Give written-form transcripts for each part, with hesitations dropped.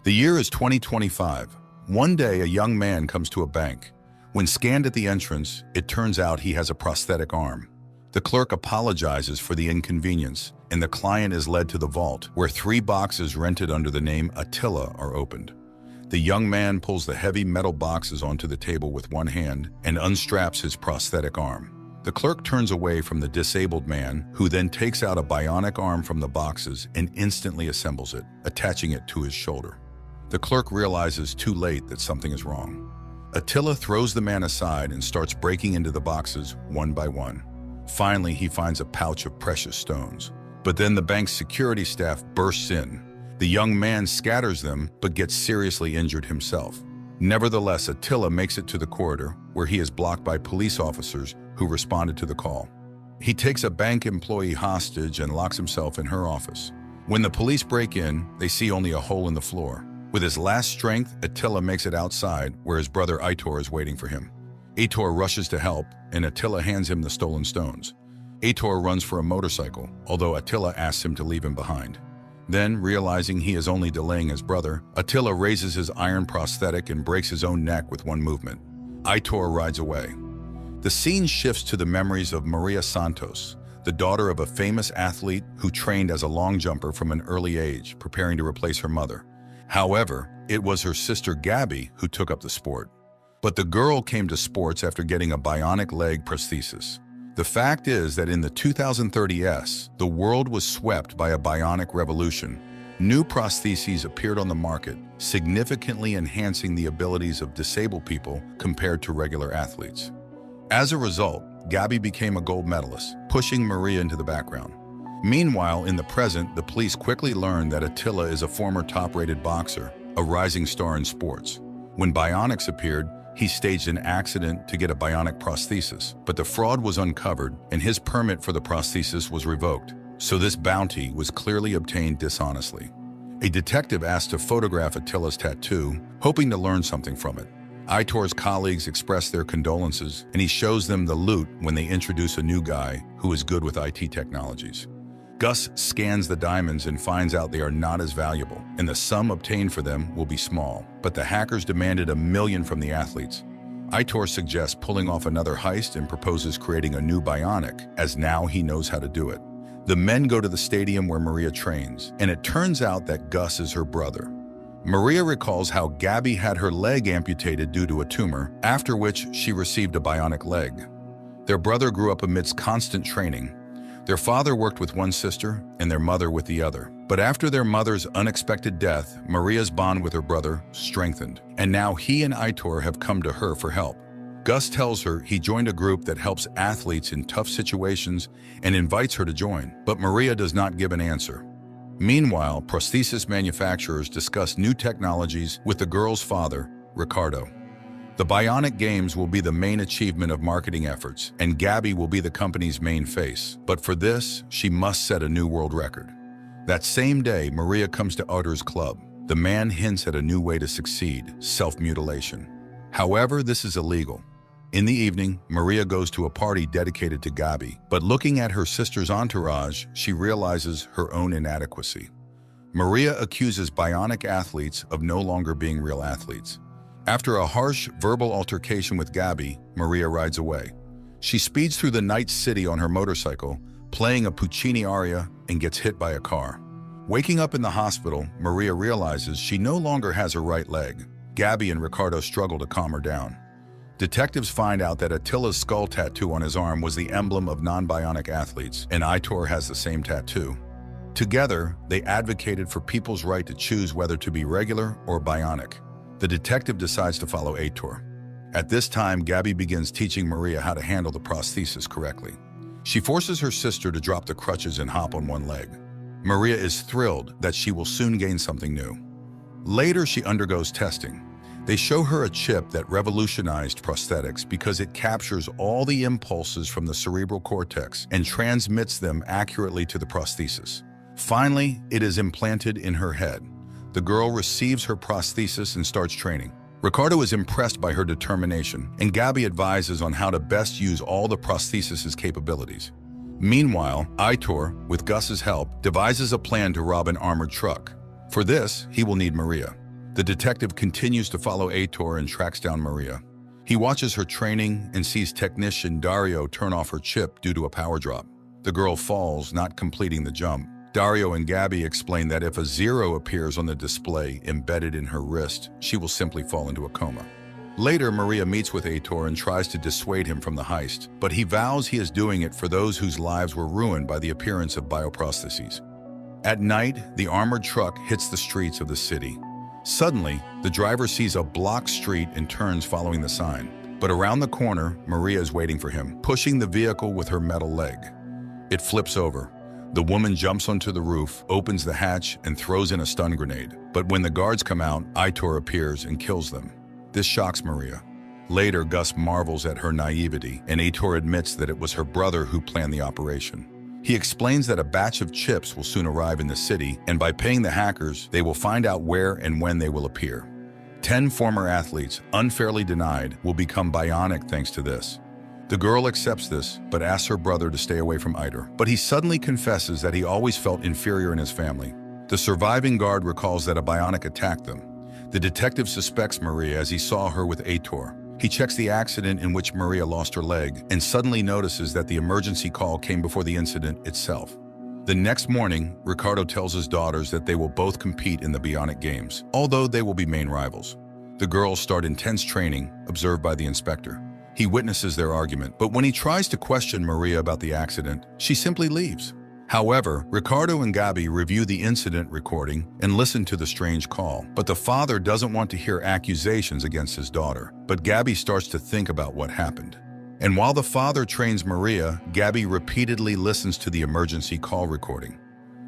The year is 2025. One day, a young man comes to a bank. When scanned at the entrance, it turns out he has a prosthetic arm. The clerk apologizes for the inconvenience, and the client is led to the vault, where 3 boxes rented under the name Attila are opened. The young man pulls the heavy metal boxes onto the table with one hand and unstraps his prosthetic arm. The clerk turns away from the disabled man, who then takes out a bionic arm from the boxes and instantly assembles it, attaching it to his shoulder. The clerk realizes too late that something is wrong. Attila throws the man aside and starts breaking into the boxes one by one. Finally, he finds a pouch of precious stones. But then the bank's security staff bursts in. The young man scatters them, but gets seriously injured himself. Nevertheless, Attila makes it to the corridor, where he is blocked by police officers who responded to the call. He takes a bank employee hostage and locks himself in her office. When the police break in, they see only a hole in the floor. With his last strength, Attila makes it outside, where his brother Aitor is waiting for him. Aitor rushes to help, and Attila hands him the stolen stones. Aitor runs for a motorcycle, although Attila asks him to leave him behind. Then, realizing he is only delaying his brother, Attila raises his iron prosthetic and breaks his own neck with one movement. Aitor rides away. The scene shifts to the memories of Maria Santos, the daughter of a famous athlete who trained as a long jumper from an early age, preparing to replace her mother. However, it was her sister Gabby who took up the sport. But the girl came to sports after getting a bionic leg prosthesis. The fact is that in the 2030s, the world was swept by a bionic revolution. New prostheses appeared on the market, significantly enhancing the abilities of disabled people compared to regular athletes. As a result, Gabby became a gold medalist, pushing Maria into the background. Meanwhile, in the present, the police quickly learn that Attila is a former top-rated boxer, a rising star in sports. When bionics appeared, he staged an accident to get a bionic prosthesis, but the fraud was uncovered and his permit for the prosthesis was revoked. So this bounty was clearly obtained dishonestly. A detective asked to photograph Attila's tattoo, hoping to learn something from it. Aitor's colleagues express their condolences, and he shows them the loot when they introduce a new guy who is good with IT technologies. Gus scans the diamonds and finds out they are not as valuable, and the sum obtained for them will be small. But the hackers demanded $1 million from the athletes. Aitor suggests pulling off another heist and proposes creating a new bionic, as now he knows how to do it. The men go to the stadium where Maria trains, and it turns out that Gus is her brother. Maria recalls how Gabby had her leg amputated due to a tumor, after which she received a bionic leg. Their brother grew up amidst constant training. Their father worked with one sister and their mother with the other. But after their mother's unexpected death, Maria's bond with her brother strengthened, and now he and Aitor have come to her for help. Gus tells her he joined a group that helps athletes in tough situations and invites her to join, but Maria does not give an answer. Meanwhile, prosthesis manufacturers discuss new technologies with the girl's father, Ricardo. The bionic games will be the main achievement of marketing efforts, and Gabby will be the company's main face. But for this, she must set a new world record. That same day, Maria comes to Aitor's club. The man hints at a new way to succeed: self-mutilation. However, this is illegal. In the evening, Maria goes to a party dedicated to Gabby, but looking at her sister's entourage, she realizes her own inadequacy. Maria accuses bionic athletes of no longer being real athletes. After a harsh verbal altercation with Gabby, Maria rides away. She speeds through the night city on her motorcycle, playing a Puccini aria, and gets hit by a car. Waking up in the hospital, Maria realizes she no longer has her right leg. Gabby and Ricardo struggle to calm her down. Detectives find out that Attila's skull tattoo on his arm was the emblem of non-bionic athletes, and Aitor has the same tattoo. Together, they advocated for people's right to choose whether to be regular or bionic. The detective decides to follow Aitor. At this time, Gabby begins teaching Maria how to handle the prosthesis correctly. She forces her sister to drop the crutches and hop on one leg. Maria is thrilled that she will soon gain something new. Later, she undergoes testing. They show her a chip that revolutionized prosthetics because it captures all the impulses from the cerebral cortex and transmits them accurately to the prosthesis. Finally, it is implanted in her head. The girl receives her prosthesis and starts training. Ricardo is impressed by her determination, and Gabby advises on how to best use all the prosthesis's capabilities. Meanwhile, Aitor, with Gus's help, devises a plan to rob an armored truck. For this, he will need Maria. The detective continues to follow Aitor and tracks down Maria. He watches her training and sees technician Dario turn off her chip due to a power drop. The girl falls, not completing the jump. Dario and Gabby explain that if a 0 appears on the display embedded in her wrist, she will simply fall into a coma. Later, Maria meets with Aitor and tries to dissuade him from the heist, but he vows he is doing it for those whose lives were ruined by the appearance of bioprostheses. At night, the armored truck hits the streets of the city. Suddenly, the driver sees a blocked street and turns following the sign. But around the corner, Maria is waiting for him, pushing the vehicle with her metal leg. It flips over. The woman jumps onto the roof, opens the hatch, and throws in a stun grenade. But when the guards come out, Aitor appears and kills them. This shocks Maria. Later, Gus marvels at her naivety, and Aitor admits that it was her brother who planned the operation. He explains that a batch of chips will soon arrive in the city, and by paying the hackers, they will find out where and when they will appear. 10 former athletes, unfairly denied, will become bionic thanks to this. The girl accepts this, but asks her brother to stay away from Aitor. But he suddenly confesses that he always felt inferior in his family. The surviving guard recalls that a bionic attacked them. The detective suspects Maria as he saw her with Aitor. He checks the accident in which Maria lost her leg and suddenly notices that the emergency call came before the incident itself. The next morning, Ricardo tells his daughters that they will both compete in the Bionic Games, although they will be main rivals. The girls start intense training, observed by the inspector. He witnesses their argument, but when he tries to question Maria about the accident, she simply leaves. However, Ricardo and Gabby review the incident recording and listen to the strange call. But the father doesn't want to hear accusations against his daughter. But Gabby starts to think about what happened. And while the father trains Maria, Gabby repeatedly listens to the emergency call recording.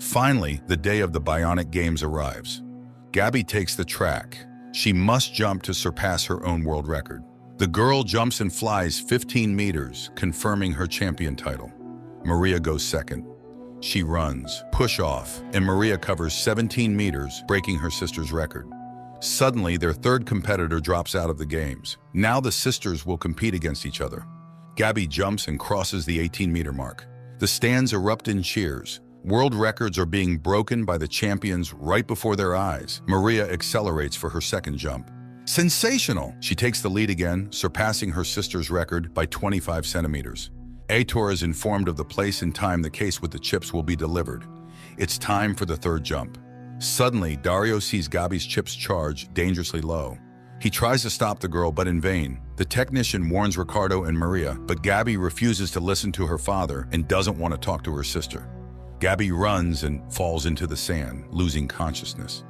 Finally, the day of the Bionic Games arrives. Gabby takes the track. She must jump to surpass her own world record. The girl jumps and flies 15 meters, confirming her champion title. Maria goes second. She runs, push off, and Maria covers 17 meters, breaking her sister's record. Suddenly, their third competitor drops out of the games. Now the sisters will compete against each other. Gabby jumps and crosses the 18-meter mark. The stands erupt in cheers. World records are being broken by the champions right before their eyes. Maria accelerates for her second jump. Sensational! She takes the lead again, surpassing her sister's record by 25 centimeters. Aitor is informed of the place and time the case with the chips will be delivered. It's time for the third jump. Suddenly, Dario sees Gabby's chips charge dangerously low. He tries to stop the girl, but in vain. The technician warns Ricardo and Maria, but Gabby refuses to listen to her father and doesn't want to talk to her sister. Gabby runs and falls into the sand, losing consciousness.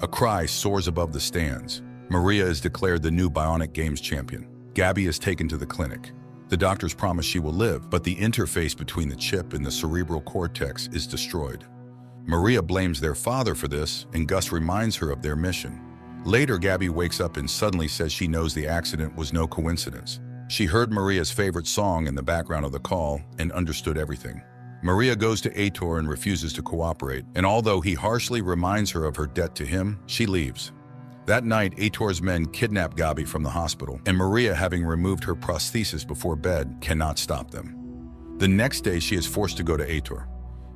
A cry soars above the stands. Maria is declared the new Bionic Games champion. Gabby is taken to the clinic. The doctors promise she will live, but the interface between the chip and the cerebral cortex is destroyed. Maria blames their father for this, and Gus reminds her of their mission. Later, Gabby wakes up and suddenly says she knows the accident was no coincidence. She heard Maria's favorite song in the background of the call and understood everything. Maria goes to Aitor and refuses to cooperate, and although he harshly reminds her of her debt to him, she leaves. That night, Aitor's men kidnap Gabby from the hospital, and Maria, having removed her prosthesis before bed, cannot stop them. The next day, she is forced to go to Aitor.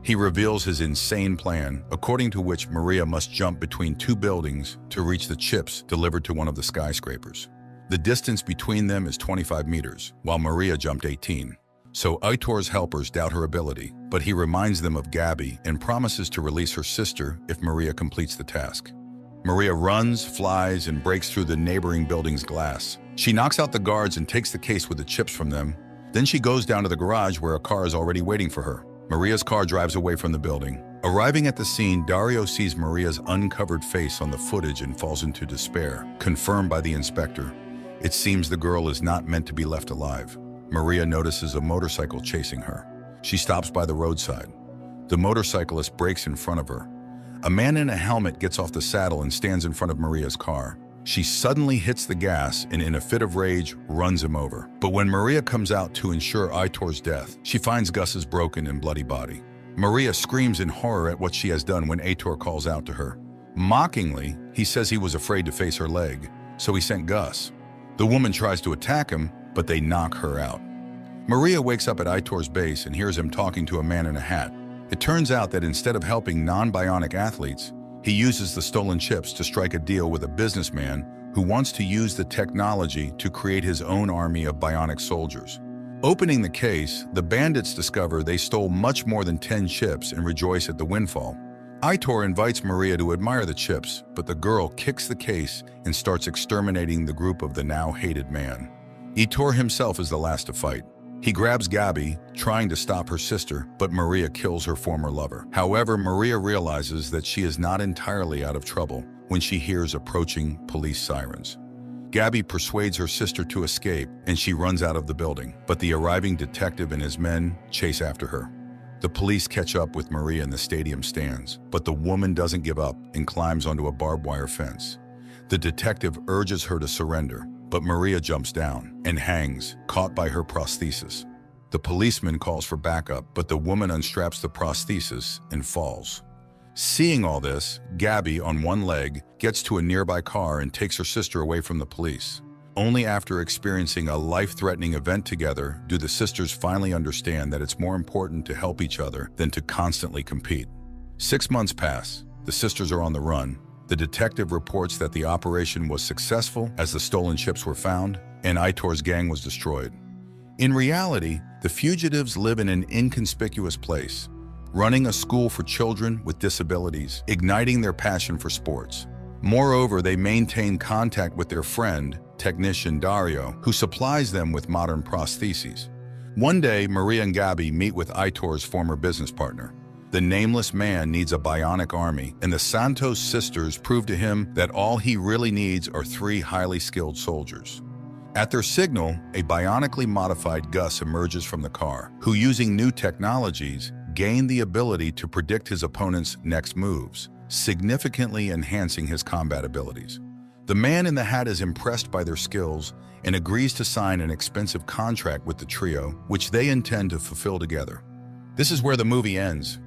He reveals his insane plan, according to which Maria must jump between 2 buildings to reach the chips delivered to one of the skyscrapers. The distance between them is 25 meters, while Maria jumped 18. So Aitor's helpers doubt her ability, but he reminds them of Gabby and promises to release her sister if Maria completes the task. Maria runs, flies, and breaks through the neighboring building's glass. She knocks out the guards and takes the case with the chips from them. Then she goes down to the garage where a car is already waiting for her. Maria's car drives away from the building. Arriving at the scene, Dario sees Maria's uncovered face on the footage and falls into despair, confirmed by the inspector. It seems the girl is not meant to be left alive. Maria notices a motorcycle chasing her. She stops by the roadside. The motorcyclist brakes in front of her. A man in a helmet gets off the saddle and stands in front of Maria's car. She suddenly hits the gas and, in a fit of rage, runs him over. But when Maria comes out to ensure Aitor's death, she finds Gus's broken and bloody body. Maria screams in horror at what she has done when Aitor calls out to her. Mockingly, he says he was afraid to face her leg, so he sent Gus. The woman tries to attack him, but they knock her out. Maria wakes up at Aitor's base and hears him talking to a man in a hat. It turns out that instead of helping non-bionic athletes, He uses the stolen chips to strike a deal with a businessman who wants to use the technology to create his own army of bionic soldiers. Opening the case, the bandits discover they stole much more than 10 chips and rejoice at the windfall. Aitor invites Maria to admire the chips, but the girl kicks the case and starts exterminating the group of the now hated man. Aitor himself is the last to fight. He grabs Gabby, trying to stop her sister, but Maria kills her former lover. However, Maria realizes that she is not entirely out of trouble when she hears approaching police sirens. Gabby persuades her sister to escape, and she runs out of the building, but the arriving detective and his men chase after her. The police catch up with Maria in the stadium stands, but the woman doesn't give up and climbs onto a barbed wire fence. The detective urges her to surrender, but Maria jumps down and hangs, caught by her prosthesis. The policeman calls for backup, but the woman unstraps the prosthesis and falls. Seeing all this, Gabby, on one leg, gets to a nearby car and takes her sister away from the police. Only after experiencing a life-threatening event together do the sisters finally understand that it's more important to help each other than to constantly compete. 6 months pass. The sisters are on the run. The detective reports that the operation was successful as the stolen chips were found and Aitor's gang was destroyed. In reality, the fugitives live in an inconspicuous place, running a school for children with disabilities, igniting their passion for sports. Moreover, they maintain contact with their friend, technician Dario, who supplies them with modern prostheses. One day, Maria and Gabby meet with Aitor's former business partner. The nameless man needs a bionic army, and the Santos sisters prove to him that all he really needs are 3 highly skilled soldiers. At their signal, a bionically modified Gus emerges from the car, who, using new technologies, gained the ability to predict his opponent's next moves, significantly enhancing his combat abilities. The man in the hat is impressed by their skills and agrees to sign an expensive contract with the trio, which they intend to fulfill together. This is where the movie ends.